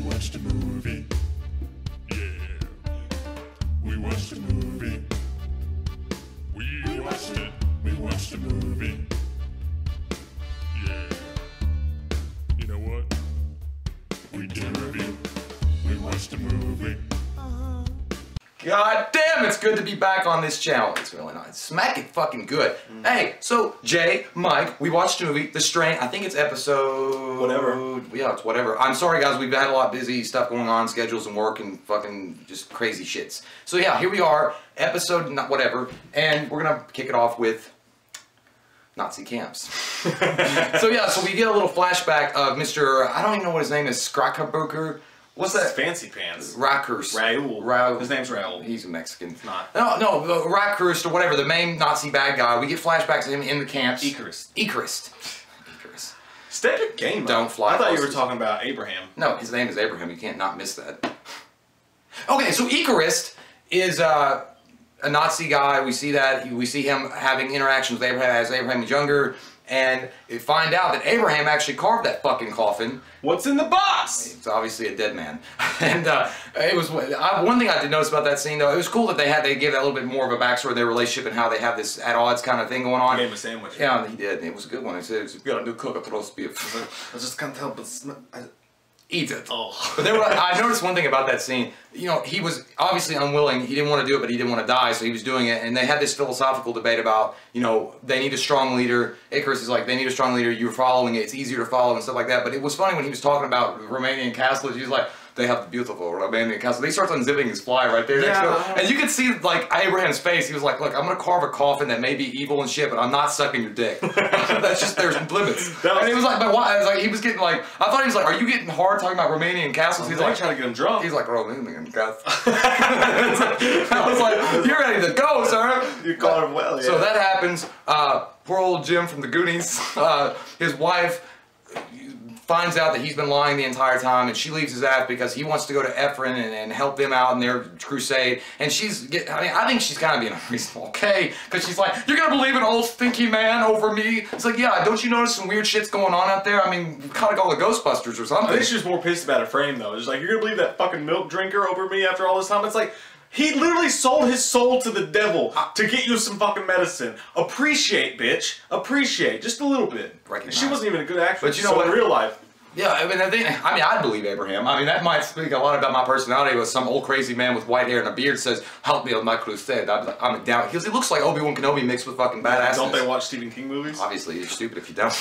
watched a movie. Yeah. We watched a movie. We watched it. We watched a movie. Yeah. You know what? We did a review. We watched a movie. God damn, it's good to be back on this channel. It's really nice. Smack it fucking good. Hey, so Jay, Mike, we watched a movie, The Strain. I think it's episode... whatever. Yeah, it's whatever. I'm sorry guys, we've had a lot of busy stuff going on, schedules and work and fucking just crazy shits. So yeah, here we are, episode whatever, and we're gonna kick it off with Nazi camps. So yeah, so we get a little flashback of Mr. I don't even know what his name is, Skrakeberger. What's that? Fancy pants. Eichorst. Raul. His name's Raul. He's a Mexican. It's not. No, Eichorst or whatever, the main Nazi bad guy. We get flashbacks of him in the camps. Eichorst. Step your game up. Don't fly. I thought you were talking about Abraham. No, his name is Abraham. You can't not miss that. Okay, so Eichorst is a Nazi guy. We see that. We see him having interactions with Abraham as Abraham is younger. And we find out that Abraham actually carved that fucking coffin. What's in the box? It's obviously a dead man. And it was one thing I did notice about that scene though. It was cool that they gave that a little bit more of a backstory of their relationship and how they have this at odds kind of thing going on. He gave him a sandwich. Yeah, he did. It was a good one. He said, "We got a new cook at roast beef." I just can't help but Eat it. Oh. But I noticed one thing about that scene. You know, he was obviously unwilling. He didn't want to do it, but he didn't want to die, so he was doing it. And they had this philosophical debate about, you know, they need a strong leader. Eichorst is like, they need a strong leader. You're following it. It's easier to follow and stuff like that. But it was funny when he was talking about Romanian castles. He was like, they have the beautiful Romanian castle. He starts unzipping his fly right there next to him. And you could see, like, Abraham's face. He was like, look, I'm going to carve a coffin that may be evil and shit, but I'm not sucking your dick. That's just, there's limits. And it was like, but why? I was like, he was getting like, I thought he was like, are you getting hard talking about Romanian castles? He's like, trying to get him drunk. He's like, Romanian castles. I was like, you're ready to go, sir. You called him well, yeah. So that happens. Poor old Jim from the Goonies, his wife finds out that he's been lying the entire time, and she leaves his ass because he wants to go to Ephraim and help them out in their crusade. And I think she's kind of being unreasonable, okay? Because she's like, you're gonna believe an old stinky man over me? It's like, yeah, don't you notice some weird shit's going on out there? I mean, kind of call the Ghostbusters or something. I think she's more pissed about Ephraim though. It's like, you're gonna believe that fucking milk drinker over me after all this time? It's like, he literally sold his soul to the devil to get you some fucking medicine. Appreciate, bitch. Appreciate. Just a little bit. Recognize. She wasn't even a good actress. But you know what? In real life. Yeah, I mean, I'd believe Abraham. I mean, that might speak a lot about my personality. With some old crazy man with white hair and a beard says, "Help me on my crusade." I'd be like, I'm down. Because he looks like Obi-Wan Kenobi mixed with fucking badass. Don't they watch Stephen King movies? Obviously, you're stupid if you don't.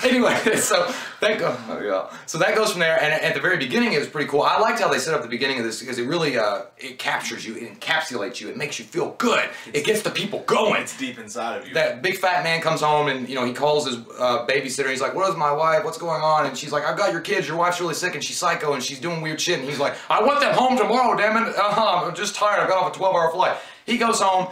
Anyway, so that goes from there. And at the very beginning, it was pretty cool. I liked how they set up the beginning of this because it really it captures you, it encapsulates you, it makes you feel good. It gets the people going. It's deep inside of you. That big fat man comes home and, you know, he calls his babysitter. He's like, "Where's my wife? What's going on?" And she's like, "I've got your kids. Your wife's really sick and she's psycho and she's doing weird shit." And he's like, "I want them home tomorrow, damn it. I'm just tired. I got off a 12-hour flight." He goes home.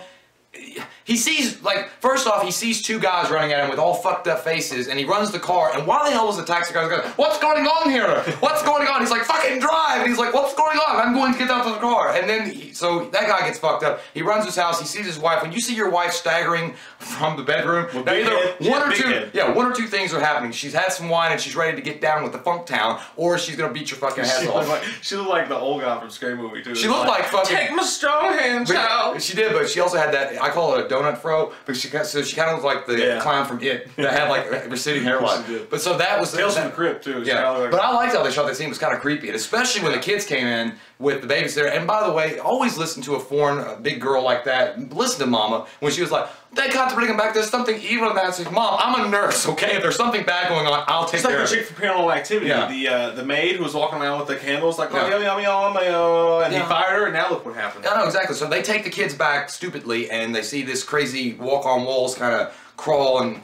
He sees, like, first off, he sees two guys running at him with all fucked up faces, and he runs the car, and why the hell was the taxi guy going, "What's going on here? What's going on?" He's like, "Fucking drive!" And he's like, "What's going on? I'm going to get out of the car." And then, so that guy gets fucked up. He runs his house, he sees his wife. When you see your wife staggering from the bedroom, now either one or two things are happening. She's had some wine and she's ready to get down with the funk town, or she's going to beat your fucking head off. She looked like the old guy from Scary Movie, too. She looked like fucking... "Take my strong hand, child." She did, but she also had that, I call it a donut fro, but she kind of looked like the clown from It that had like a receding hairline. But so that was Tales from the Crypt too. Yeah, but I liked how they shot that scene. It was kind of creepy, and especially when the kids came in with the babysitter. And by the way, always listen to a foreign big girl like that. Listen to Mama when she was like, "They got to bring him back. There's something evil in that." She's, "Mom, I'm a nurse. Okay, if there's something bad going on, I'll take care of it." It's like the chick from Paranormal Activity. Yeah. The maid who was walking around with the candles, like, "Oh, yummy, yummy, and he fired her, and now look what happened." I know exactly. So they take the kids back stupidly, and they see this crazy walk on walls kind of crawl and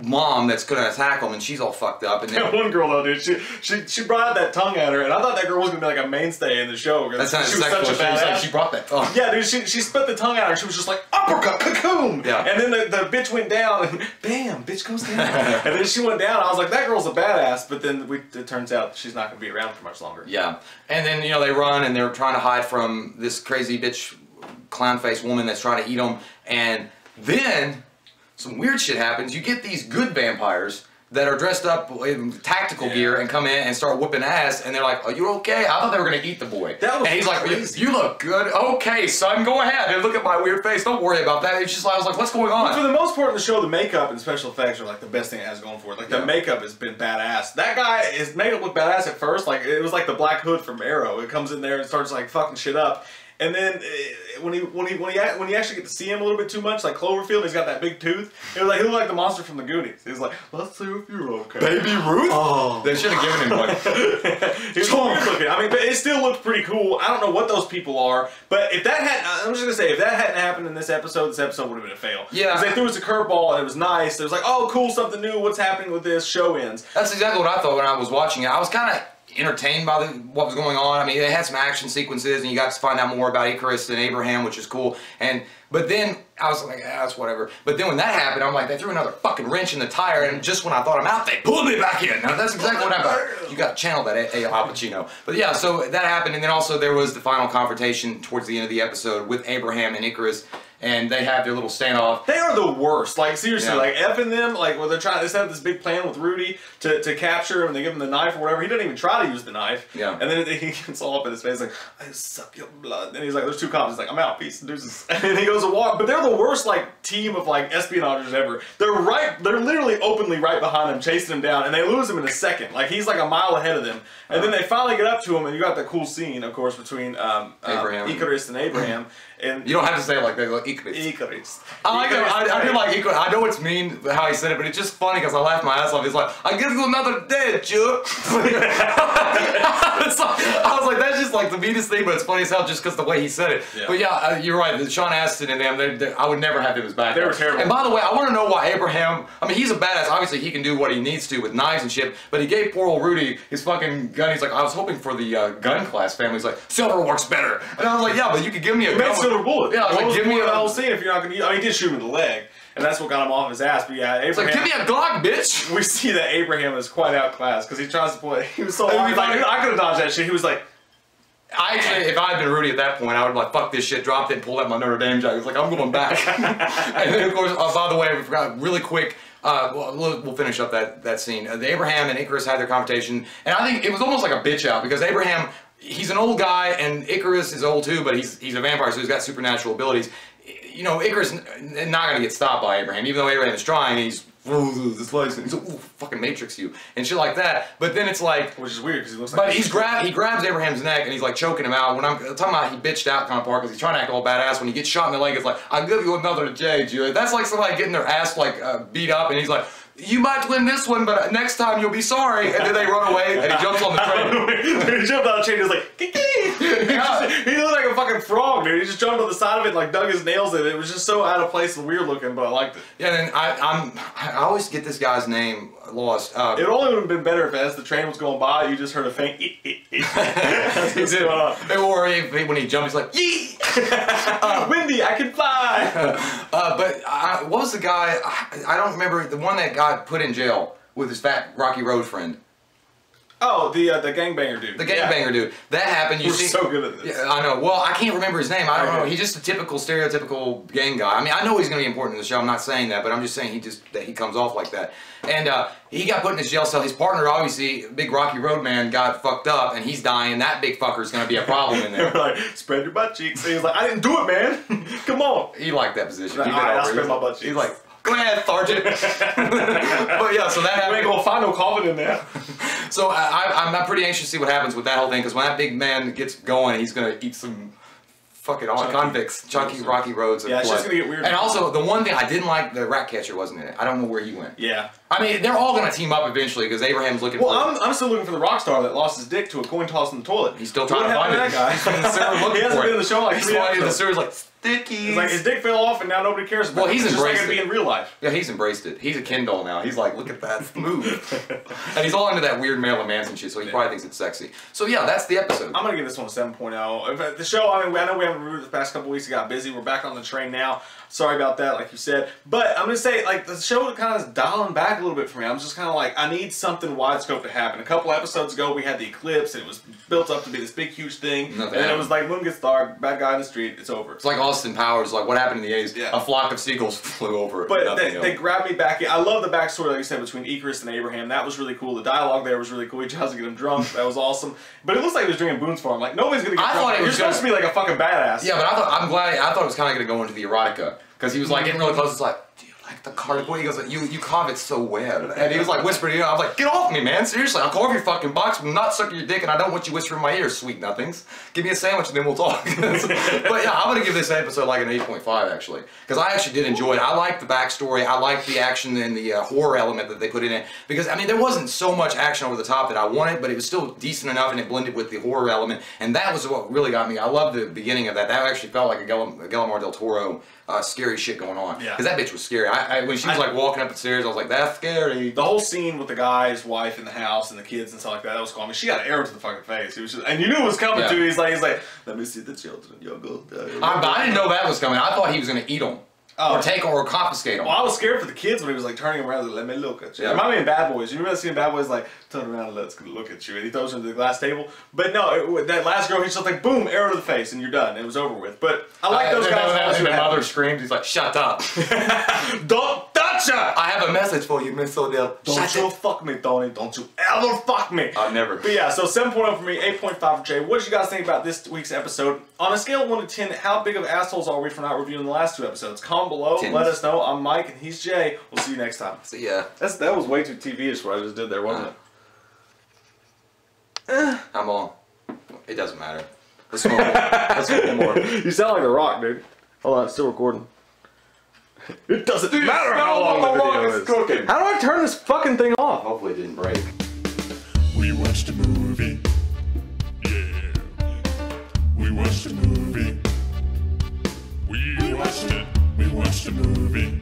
mom that's gonna attack them, and she's all fucked up. And that one girl though, dude, she brought out that tongue at her, and I thought that girl was gonna be like a mainstay in the show. That's not she was such a badass. She brought that tongue. Yeah, dude, she spit the tongue at her. And she was just like, uppercut, cocoon. Yeah. And then the bitch went down, and bam, bitch goes down. And then she went down. I was like, that girl's a badass. But then it turns out she's not gonna be around for much longer. Yeah. And then, you know, they run and they're trying to hide from this crazy bitch clown face woman that's trying to eat them. And then some weird shit happens. You get these good vampires that are dressed up in tactical gear and come in and start whooping ass, and they're like, "Are you okay?" I thought they were gonna eat the boy. That was and he's crazy. like, "You look good. Okay, son, go ahead and look at my weird face. Don't worry about that." It's just I was like, "What's going on?" For the most part in the show, the makeup and special effects are like the best thing it has going for it. Like the makeup has been badass. That guy, his makeup looked badass at first. Like it was like the Black Hood from Arrow. It comes in there and starts like fucking shit up. And then when you actually get to see him a little bit too much, like Cloverfield, he's got that big tooth. It was like he looked like the monster from the Goonies. He's like, "Let's see if you're okay." Baby Ruth? Oh, They should have given him one. he was weird looking. I mean, but it still looked pretty cool. I don't know what those people are, but if that hadn't, I'm just gonna say, if that hadn't happened in this episode would have been a fail. Yeah. Because they threw us a curveball and it was nice. It was like, oh, cool, something new. What's happening with this? Show ends. That's exactly what I thought when I was watching it. I was kind of entertained by what was going on. I mean, they had some action sequences, and you got to find out more about Eichorst and Abraham, which is cool. But then I was like, that's whatever. But then when that happened, I'm like, they threw another fucking wrench in the tire, and just when I thought I'm out, they pulled me back in. Now that's exactly what happened. You got to channel that Al Pacino. But yeah, so that happened, and then also there was the final confrontation towards the end of the episode with Abraham and Eichorst. And they have their little standoff. They are the worst. Like, seriously, Yeah. like, effing them, like, when they're trying, they set up this big plan with Rudy to capture him, and they give him the knife or whatever. He doesn't even try to use the knife. Yeah. And then he gets all up in his face, like, "I suck your blood." And he's like, there's two cops. He's like, "I'm out, peace, deuces." And then he goes to walk. But they're the worst, like, team of, like, espionagers ever. They're literally openly right behind him, chasing him down, and they lose him in a second. Like, he's like a mile ahead of them. And then they finally get up to him, and you got that cool scene, of course, between Eichorst and Abraham. And You don't have to say it like that, like Eichorst. Eichorst. I like it. I do like Eichorst. I know it's mean how he said it, but it's just funny because I laughed my ass off. He's like, "I give you another day, Chuck." I was like, that's just like the meanest thing, but it's funny as hell just because the way he said it. Yeah. But yeah, you're right. Sean Astin and them, I would never have them as backup. They were terrible. And by the way, I want to know why Abraham, I mean, he's a badass. Obviously, he can do what he needs to with knives and shit, but he gave poor old Rudy his fucking gun. He's like, "I was hoping for the gun class family." He's like, "Silver works better." And I was like, "Yeah, but you could give me a gun." Silver bullet. Yeah, I was like, "Give me the a whole scene if you're not gonna use." I mean, he did shoot him in the leg, and that's what got him off his ass. But yeah, Abraham. It's like, "Give me a Glock, bitch." We see that Abraham is quite outclassed because he tries to play. He was so I hard. mean, Like, I could have dodged that shit. He was like, I actually, if I had been Rudy at that point, I would have like, "Fuck this shit," dropped it and pulled out my Notre Dame jacket. He was like, "I'm going back." And then of course, by the way, we forgot really quick. We'll finish up that scene. The Abraham and Eichorst had their confrontation, and I think it was almost like a bitch out because Abraham, he's an old guy, and Eichorst is old too, but he's a vampire, so he's got supernatural abilities. You know, Eichorst is not gonna get stopped by Abraham, even though Abraham is trying. He's this place, and he's like, "Ooh, fucking Matrix you," and shit like that. But then it's like, which is weird because he looks like. but he grabs Abraham's neck and he's like choking him out. When I'm talking about he bitched out kind of part because he's trying to act all badass. When he gets shot in the leg, it's like, "I'll give you another J, Julia." That's like somebody getting their ass like beat up, and he's like, "You might win this one, but next time you'll be sorry." And then they run away, and he jumps on the train. He jumped on the train. He was like, "Kiki." He looked like a fucking frog, dude. He just jumped on the side of it, and, like dug his nails in it. It was just so out of place and weird looking, but I liked it. Yeah, and then I always get this guy's name lost. It only would have been better if as the train was going by, you just heard a faint That's what's going on. Or when he jumped, he's like, "Yee!" Windy, I can fly. What was the guy? I don't remember the one that got put in jail with his fat Rocky Road friend. Oh, the gangbanger dude. The gangbanger dude. That happened. We're so good at this. Yeah, I know. Well, I can't remember his name. I don't know. He's just a typical, stereotypical gang guy. I mean, I know he's going to be important in the show. I'm not saying that, but I'm just saying that he comes off like that. And he got put in his jail cell. His partner, obviously, big Rocky Road man, got fucked up, and he's dying. That big fucker's going to be a problem in there. Like, spread your butt cheeks. And he was like, "I didn't do it, man. Come on." He liked that position. Like, He "All right, I'll over. spread my butt cheeks." He's like, "Go ahead, Sergeant." But yeah, so that happened. You ain't gonna find no coffin in there. So I'm pretty anxious to see what happens with that whole thing, because when that big man gets going, he's gonna eat some fucking convicts, chunky Rocky Roads. Yeah, it's just gonna get weird. And also, the one thing I didn't like, the rat catcher wasn't in it. I don't know where he went. Yeah. I mean, they're all gonna team up eventually because Abraham's looking. Well, for I'm still looking for the rock star that lost his dick to a coin toss in the toilet. He's still trying to What find happened it. to that guy? He's in the sewer looking He hasn't for been it. in the show like He's 3 flying in the episodes. sewer's like, stickies. It's like his dick fell off and now nobody cares about Well, it. he's It's just like embraced it'd be in real life. Yeah, he's embraced it. He's a Ken doll now. He's like, "Look at that move." And he's all into that weird Marilyn Manson shit, so he probably thinks it's sexy. So yeah, that's the episode. I'm gonna give this one a 7.0. The show, I mean, I know we haven't reviewed it the past couple weeks. It got busy. We're back on the train now. Sorry about that, like you said. But I'm gonna say, like, the show kind of is dialing back a little bit for me. I'm just kind of like, I need something wide scope to happen. A couple episodes ago, we had the eclipse, and it was built up to be this big, huge thing. And then it was like, moon gets dark, bad guy in the street, it's over. It's like Austin Powers, like what happened in the 80s. Yeah. A flock of seagulls flew over it. But they grabbed me back in. I love the backstory, like you said, between Eichorst and Abraham. That was really cool. The dialogue there was really cool. He tries to get him drunk. That was awesome. But it looks like he was drinking Boone's Farm. Like, nobody's gonna get drunk. You're supposed to be like a fucking badass. Yeah, but I thought it was kind of gonna go into the erotica. Because he was like getting really close. It's like, do you like the cardigan? He goes, you carve it so well. And he was like whispering, you know, I was like, get off me, man. Seriously, I'll carve your fucking box. I'm not sucking your dick, and I don't want you whispering in my ear, sweet nothings. Give me a sandwich and then we'll talk. But yeah, I'm gonna give this episode like an 8.5 actually. Because I actually did enjoy it. I liked the backstory. I liked the action and the horror element that they put in it. Because I mean, there wasn't so much action over the top that I wanted, but it was still decent enough, and it blended with the horror element. And that was what really got me. I loved the beginning of that. That actually felt like a Guillermo del Toro scary shit going on. Yeah. Because that bitch was scary. When she was like walking up the stairs, I was like, that's scary. The whole scene with the guy, his wife in the house, and the kids and stuff like that was cool. I mean, she got an arrow to the fucking face. It was just, and you knew it was coming too. He's like, let me see the children. You'll go. I didn't know that was coming. I thought he was going to eat them. Or take them or confiscate them. Well, I was scared for the kids when he was like turning them around. Like, let me look at you. Yeah. It reminded me of Bad Boys. You remember that scene in Bad Boys? Like, turn around and let's look at you. And he throws her into the glass table. But no, that last girl, he's just like, boom, arrow to the face, and you're done. It was over with. But I like those guys. And the mother screams. He's like, shut up. Don't touch her! I have a message for you, Miss Odell. Don't you fuck me, Tony. Don't you ever fuck me. I'll never. But yeah, so 7.0 for me, 8.5 for Jay. What did you guys think about this week's episode? On a scale of 1 to 10, how big of assholes are we for not reviewing the last 2 episodes? Comment below. Let us know. I'm Mike, and he's Jay. We'll see you next time. See ya. That was way too TV-ish what I just did there, wasn't it? I'm on. It doesn't matter. Let's smoke more. Let's smoke more. You sound like The Rock, dude. Hold on, it's still recording. It doesn't matter how long the video is. Cooking. How do I turn this fucking thing off? Hopefully it didn't break. We watched a movie. Yeah. We watched a movie. We watched it. We watched a movie.